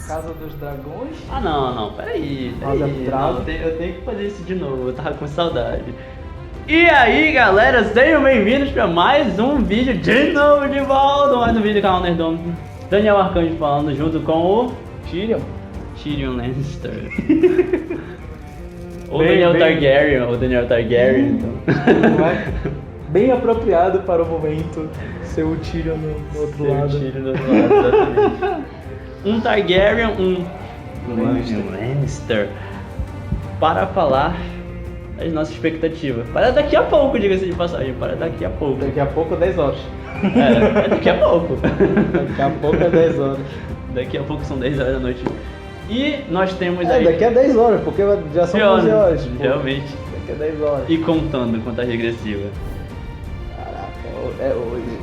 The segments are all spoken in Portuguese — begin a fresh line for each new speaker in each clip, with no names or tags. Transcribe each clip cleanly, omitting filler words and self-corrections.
Casa dos Dragões.
Ah, não, peraí.
House of Dragon.
Não, eu tenho que fazer isso de novo, eu tava com saudade. E aí, galera, sejam bem-vindos pra mais um vídeo de novo de volta. Mais um vídeo do canal Nerdom. Daniel Arcanjo falando junto com o
Tyrion.
Tyrion Lannister. Ou Daniel Targaryen, então.
Bem apropriado para o momento ser o Tyrion no outro lado.
Tyrion do outro lado, exatamente. Um Targaryen, um Lannister. Para falar das nossas expectativas. Para daqui a pouco, diga-se de passagem. Para daqui a pouco.
Daqui a pouco 10 horas.
É daqui a pouco.
Daqui a pouco é 10 horas.
Daqui a pouco são 10 horas da noite. E nós temos aí...
daqui a 10 horas, porque já são 11 horas.
Realmente.
Daqui a 10 horas.
E contando contagem regressiva.
Caraca, é hoje.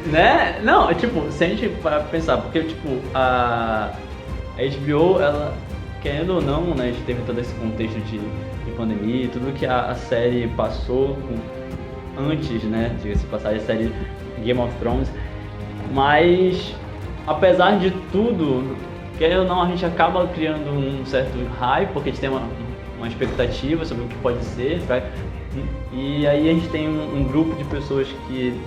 Né? Não, tipo, se a gente para pensar, porque tipo, a HBO, ela, querendo ou não, né, a gente teve todo esse contexto de pandemia, tudo que a série passou antes, né, diga-se de passagem, a série Game of Thrones, mas apesar de tudo, querendo ou não, a gente acaba criando um certo hype, porque a gente tem uma expectativa sobre o que pode ser, tá? E aí a gente tem um grupo de pessoas que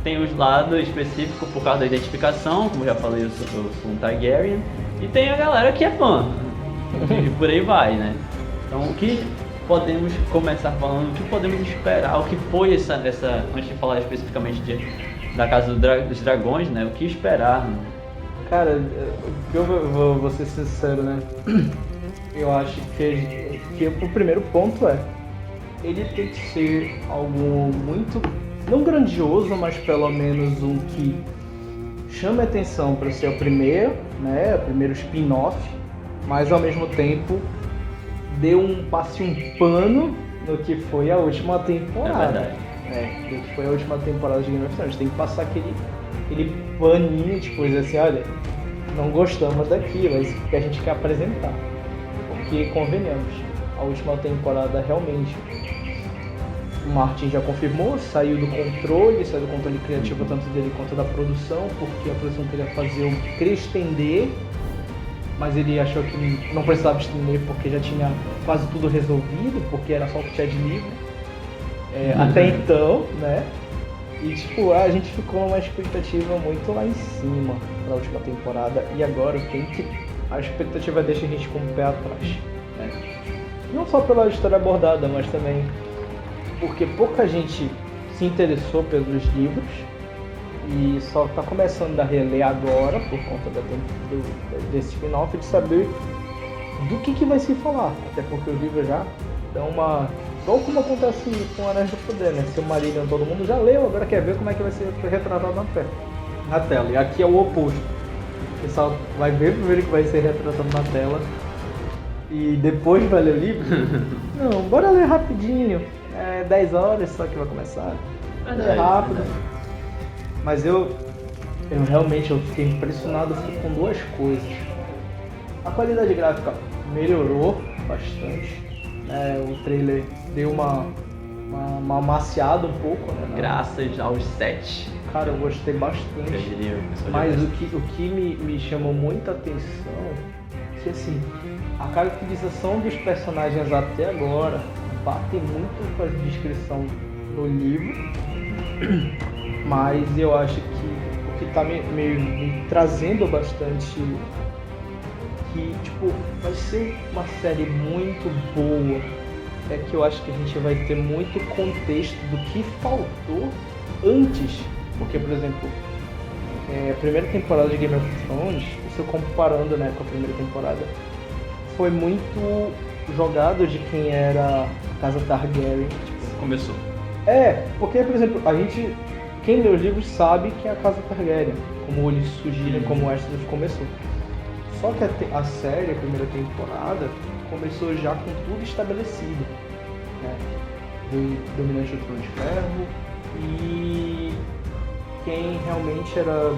tem os lados específicos por causa da identificação, como já falei, eu sou um Targaryen, e tem a galera que é fã, e por aí vai, né? Então o que podemos começar falando, o que podemos esperar, o que foi essa antes de falar especificamente da Casa dos Dragões, né? O que esperar, né?
Cara, eu vou ser sincero, né? Eu acho que o primeiro ponto ele tem que ser algo muito, não grandioso, mas pelo menos um que chame a atenção para ser o primeiro, né? O primeiro spin-off, mas ao mesmo tempo passe um pano no que foi a última temporada.
É verdade.
No que foi a última temporada de Game of Thrones. Tem que passar aquele paninho, tipo, dizer assim, olha, não gostamos daqui, mas o que a gente quer apresentar. Porque, convenhamos, a última temporada realmente o Martin já confirmou, saiu do controle criativo tanto dele quanto da produção, porque a produção queria estender, mas ele achou que não precisava estender porque já tinha quase tudo resolvido, porque era só o que tinha de livro. Até então, né? E tipo, a gente ficou numa expectativa muito lá em cima para a última temporada, e agora a expectativa deixa a gente com o pé atrás, né? Não só pela história abordada, mas também porque pouca gente se interessou pelos livros e só está começando a reler agora por conta desse spin-off, de saber do que vai se falar, até porque os livros já dão igual como acontece com Anéis do Poder, né? Silmarillion todo mundo já leu, agora quer ver como é que vai ser retratado na tela. E aqui é o oposto. O pessoal vai ver primeiro que vai ser retratado na tela e depois vai ler o livro. Não, bora ler rapidinho. 10 horas só que vai começar. É rápido. Mas eu realmente fiquei impressionado com duas coisas. A qualidade gráfica melhorou bastante. O trailer deu uma amaciada um pouco, né?
Graças aos 7.
Cara, eu gostei bastante. Mas o que me chamou muita atenção é que, assim, a caracterização dos personagens até agora batem muito com a descrição do livro, mas eu acho que o que tá me trazendo bastante, que tipo, vai ser uma série muito boa, é que eu acho que a gente vai ter muito contexto do que faltou antes, porque, por exemplo, a primeira temporada de Game of Thrones, isso comparando, né, com a primeira temporada, foi muito jogado de quem era a Casa Targaryen. Tipo,
começou.
Porque, por exemplo, quem lê os livros sabe que é a Casa Targaryen, como eles sugerem, como o Westeros começou. Só que a série, a primeira temporada, começou já com tudo estabelecido, né? Dominante do Trono de Ferro e quem realmente era,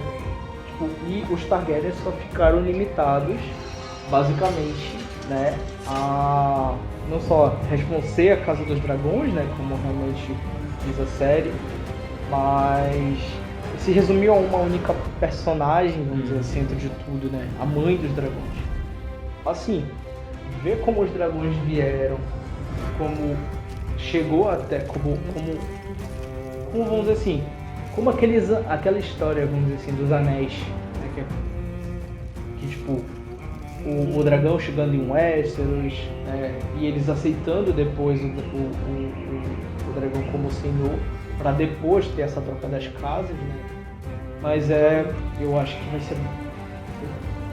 tipo, e os Targaryens só ficaram limitados basicamente né, a não só responder a Casa dos Dragões, né, como realmente diz a série, mas se resumiu a uma única personagem, vamos dizer assim, dentro de tudo, né, a mãe dos dragões. Assim, ver como os dragões vieram, como chegou até, como vamos dizer assim, como aquela história, vamos dizer assim, dos anéis, né, que tipo, o dragão chegando em Westeros, e eles aceitando depois o dragão como senhor, para depois ter essa troca das casas, né? Mas eu acho que vai ser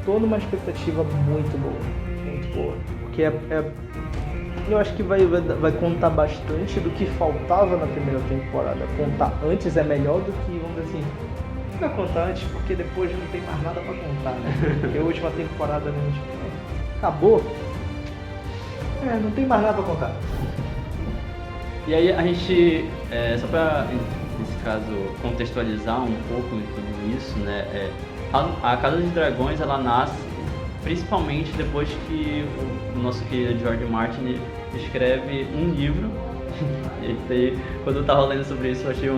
toda uma expectativa muito boa, porque eu acho que vai contar bastante do que faltava na primeira temporada. Contar antes é melhor do que, vamos dizer assim, não contar antes, porque depois não tem mais nada pra contar, né? Porque a última temporada, né, tipo, acabou. Não tem mais nada pra contar.
E aí a gente, só pra, nesse caso, contextualizar um pouco de tudo isso, né? A Casa dos Dragões, ela nasce principalmente depois que o nosso querido George Martin escreve um livro. E quando eu tava lendo sobre isso, eu achei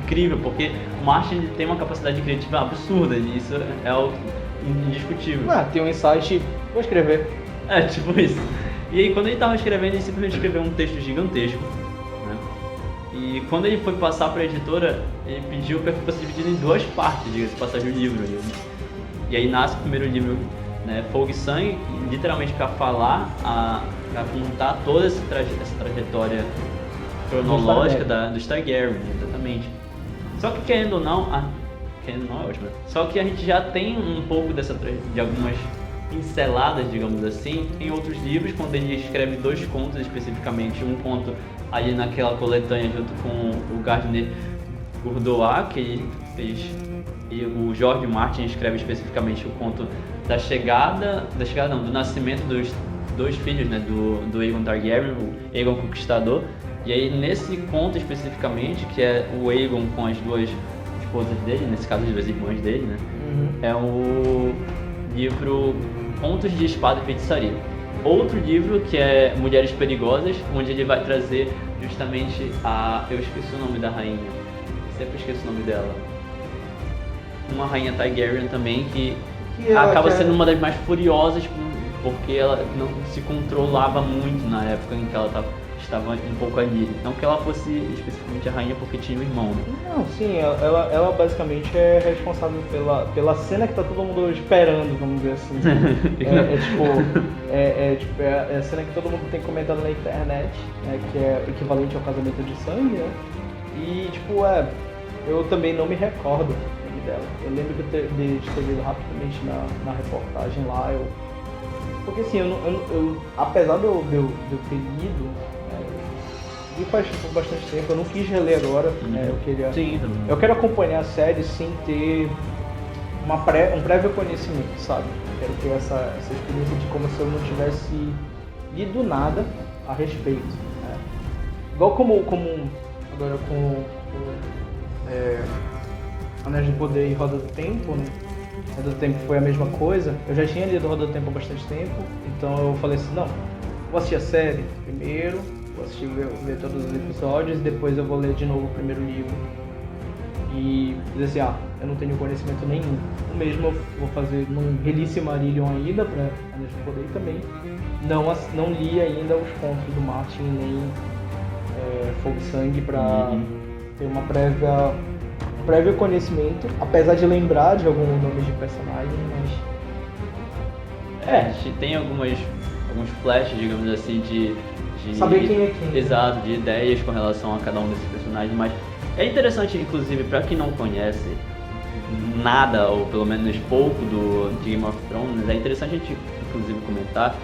incrível, porque o Martin tem uma capacidade criativa absurda, e isso é algo indiscutível.
Tem um insight, vou escrever.
Tipo isso. E aí quando ele tava escrevendo, ele simplesmente escreveu um texto gigantesco, né? E quando ele foi passar para a editora, ele pediu para que fosse dividido em duas partes, diga-se passagem do livro. E aí nasce o primeiro livro, né, Fogo e Sangue, literalmente para falar, para contar toda essa trajetória cronológica dos Targaryen, exatamente. Só que querendo ou não é ótimo. Só que a gente já tem um pouco de algumas pinceladas, digamos assim, em outros livros, quando ele escreve dois contos especificamente, um conto ali naquela coletânea junto com o Gardner Gourdois, que ele fez, e o George Martin escreve especificamente o conto do nascimento dos dois filhos, né, do Aegon Targaryen, o Aegon Conquistador. E aí nesse conto especificamente, que é o Aegon com as duas esposas dele, nesse caso as duas irmãs dele, né, é o livro Contos de Espada e Feitiçaria. Outro livro que é Mulheres Perigosas, onde ele vai trazer justamente eu esqueci o nome da rainha, sempre esqueço o nome dela, uma rainha Targaryen também, que acaba sendo uma das mais furiosas, porque ela não se controlava muito na época em que ela estava um pouco ali. Não que ela fosse especificamente a rainha porque tinha um irmão, né?
Não, sim, ela basicamente é responsável pela cena que tá todo mundo esperando, vamos dizer assim. É a cena que todo mundo tem comentado na internet, né, que é equivalente ao casamento de sangue, né? E eu também não me recordo dela. Eu lembro de ter lido rapidamente na reportagem lá, porque assim, eu apesar de eu ter lido, e faz bastante tempo, eu não quis reler agora, né? Eu quero acompanhar a série sem ter um prévio conhecimento, sabe? Quero ter essa experiência de como se eu não tivesse lido nada a respeito, né? Igual como agora com Anéis do Poder e Roda do Tempo, né? Roda do Tempo foi a mesma coisa. Eu já tinha lido Roda do Tempo há bastante tempo, então eu falei assim, não, vou assistir a série primeiro, vou assistir, ver todos os episódios, e depois eu vou ler de novo o primeiro livro. E dizer assim, eu não tenho conhecimento nenhum. O mesmo eu vou fazer num Release Silmarillion ainda, pra Anéis do Poder também. Não li ainda os contos do Martin, nem Fogo e Sangue, pra ter um prévio conhecimento, apesar de lembrar de alguns nomes de personagens, mas...
A gente tem alguns flashes, digamos assim, de
saber quem é quem.
Exato, de ideias com relação a cada um desses personagens, mas é interessante, inclusive, para quem não conhece nada, ou pelo menos pouco de Game of Thrones, é interessante a gente, inclusive, comentar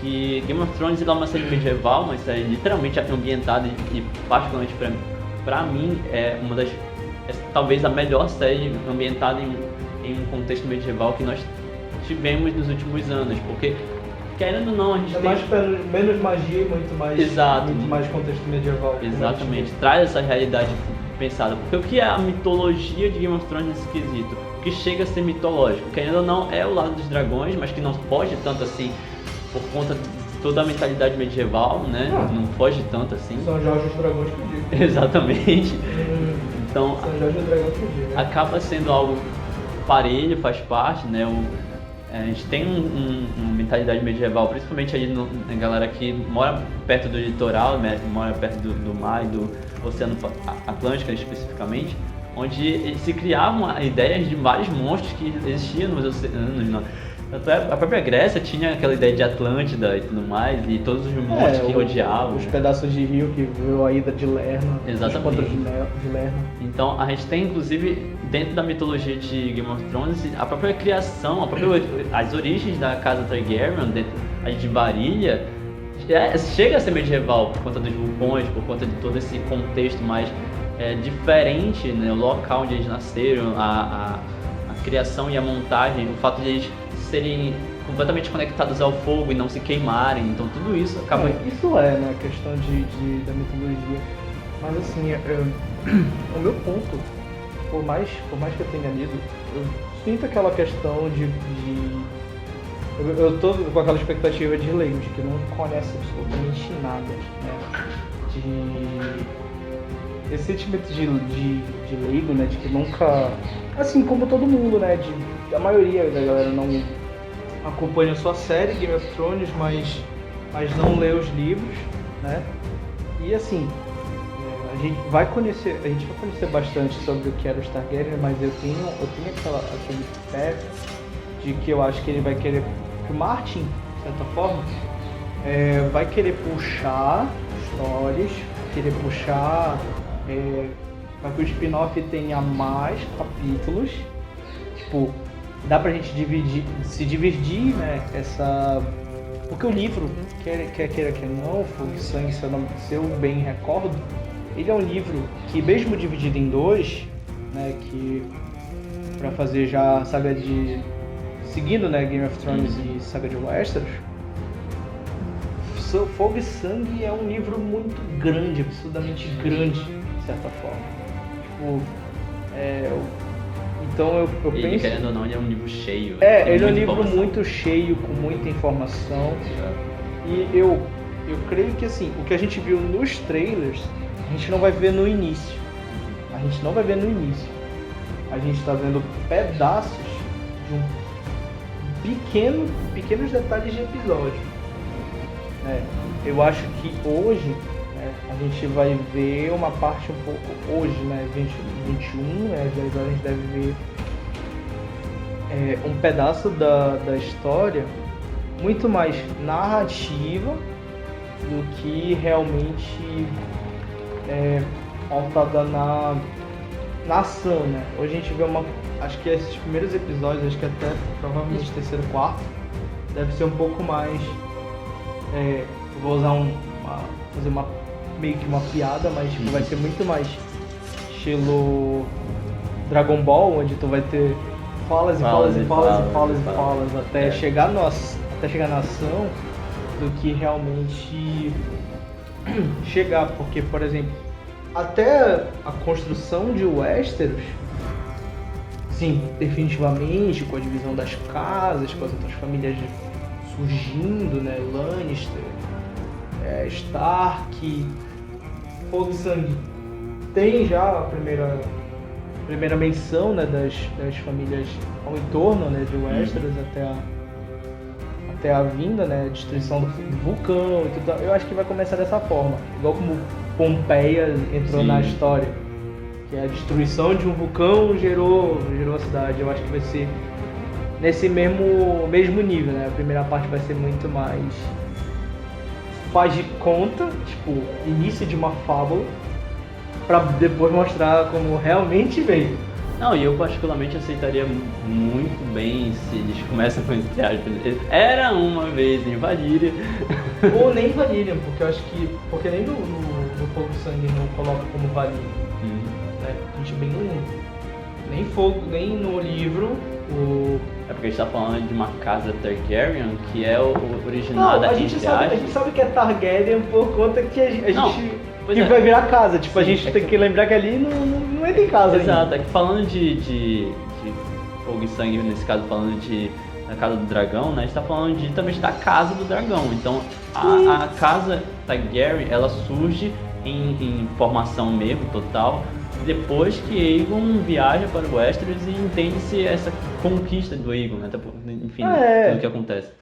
que Game of Thrones é uma série medieval, uma série literalmente ambientada e particularmente pra mim é uma das... talvez a melhor série ambientada em um contexto medieval que nós tivemos nos últimos anos, porque querendo ou não a gente tem...
menos magia e muito mais contexto medieval.
Exatamente, traz essa realidade pensada, porque o que é a mitologia de Game of Thrones nesse quesito? O que chega a ser mitológico, querendo ou não, é o lado dos dragões, mas que não pode tanto assim por conta de toda a mentalidade medieval, né? Não foge tanto assim.
São Jorge dos Dragões que eu digo.
Exatamente. Então,
São Jorge dos Dragões que eu digo.
acaba sendo algo parelho, faz parte, né? A gente tem uma mentalidade medieval, principalmente ali na galera que mora perto do litoral, né? Mora perto do mar e do Oceano Atlântico especificamente, onde se criavam ideias de vários monstros que existiam nos oceanos. Não. A própria Grécia tinha aquela ideia de Atlântida e tudo mais, e todos os monstros que rodeavam.
Os pedaços de rio que viu a ida de Lerna.
Exatamente.
Os contos de Lerna.
Então a gente tem, inclusive, dentro da mitologia de Game of Thrones, a própria criação, as origens da casa Targaryen, dentro de Varilha, chega a ser medieval por conta dos vulcões, por conta de todo esse contexto mais diferente, né? O local onde eles nasceram, a criação e a montagem, o fato de eles serem completamente conectados ao fogo e não se queimarem, então tudo isso acaba...
Isso né, a questão da mitologia, mas assim, o meu ponto, por mais que eu tenha lido, eu sinto aquela questão eu tô com aquela expectativa de leigos, que não conhece absolutamente nada, né, esse sentimento de leigo, né, de que nunca, assim como todo mundo, né, a maioria da galera não acompanha só a série Game of Thrones, mas não lê os livros, né? E assim, a gente vai conhecer bastante sobre o que era o Targaryen, mas eu tenho aquele pé de que eu acho que ele vai querer, que o Martin, de certa forma, vai querer puxar histórias, querer puxar para que o spin-off tenha mais capítulos, tipo, dá pra gente se dividir, né, porque o livro, quer queira que não, Fogo e Sangue, se eu bem recordo, ele é um livro que, mesmo dividido em dois, né, que pra fazer já a saga seguindo, né, Game of Thrones e saga de Westeros, Fogo e Sangue é um livro muito grande, absurdamente grande, de certa forma. Tipo, então eu penso...
querendo ou não, ele é um livro cheio.
Ele é um livro muito cheio, com muita informação. E eu creio que assim, o que a gente viu nos trailers, a gente não vai ver no início. A gente está vendo pedaços de pequenos detalhes de episódio. Eu acho que hoje a gente vai ver uma parte um pouco... Hoje, né, 21, às 10 horas a gente deve ver um pedaço da história muito mais narrativa do que realmente pautada na ação, né? Hoje a gente vê acho que esses primeiros episódios, acho que até provavelmente terceiro, quarto, deve ser um pouco mais... vou usar fazer meio que uma piada, mas tipo, vai ser muito mais estilo Dragon Ball, onde tu vai ter falas até chegar na ação, do que realmente chegar, porque, por exemplo, até a construção de Westeros, sim, definitivamente, com a divisão das casas, com as outras famílias surgindo, né, Lannister, Stark, Fogo e Sangue, tem já a primeira menção, né, das famílias ao entorno, né, de Westeros, até a vinda, né, a destruição do vulcão e tudo. Eu acho que vai começar dessa forma, igual como Pompeia entrou na história, que a destruição de um vulcão gerou a cidade. Eu acho que vai ser nesse mesmo nível, né? A primeira parte vai ser muito mais faz de conta, tipo, início de uma fábula, pra depois mostrar como realmente veio.
Não, e eu particularmente aceitaria muito bem se eles começam com esse era uma vez em Valyria.
Ou nem Valyria, porque eu acho que... Porque nem no Fogo e Sangue não coloca como Valyria. Né? A gente bem não lembra. Nem Fogo, nem no livro,
É porque a gente tá falando de uma casa Targaryen, que é originada
a gente sabe que é Targaryen por conta que a gente...
Pois
vai virar casa, tipo, a gente tem que lembrar que ali não entra em casa.
Exato, é que falando de Fogo e Sangue, nesse caso falando de na Casa do Dragão, né, a gente tá falando justamente da Casa do Dragão. Então, a Casa Targaryen, ela surge em formação mesmo, total, depois que Aegon viaja para o Westeros e entende-se essa conquista do Aegon, né, enfim, tudo o que acontece.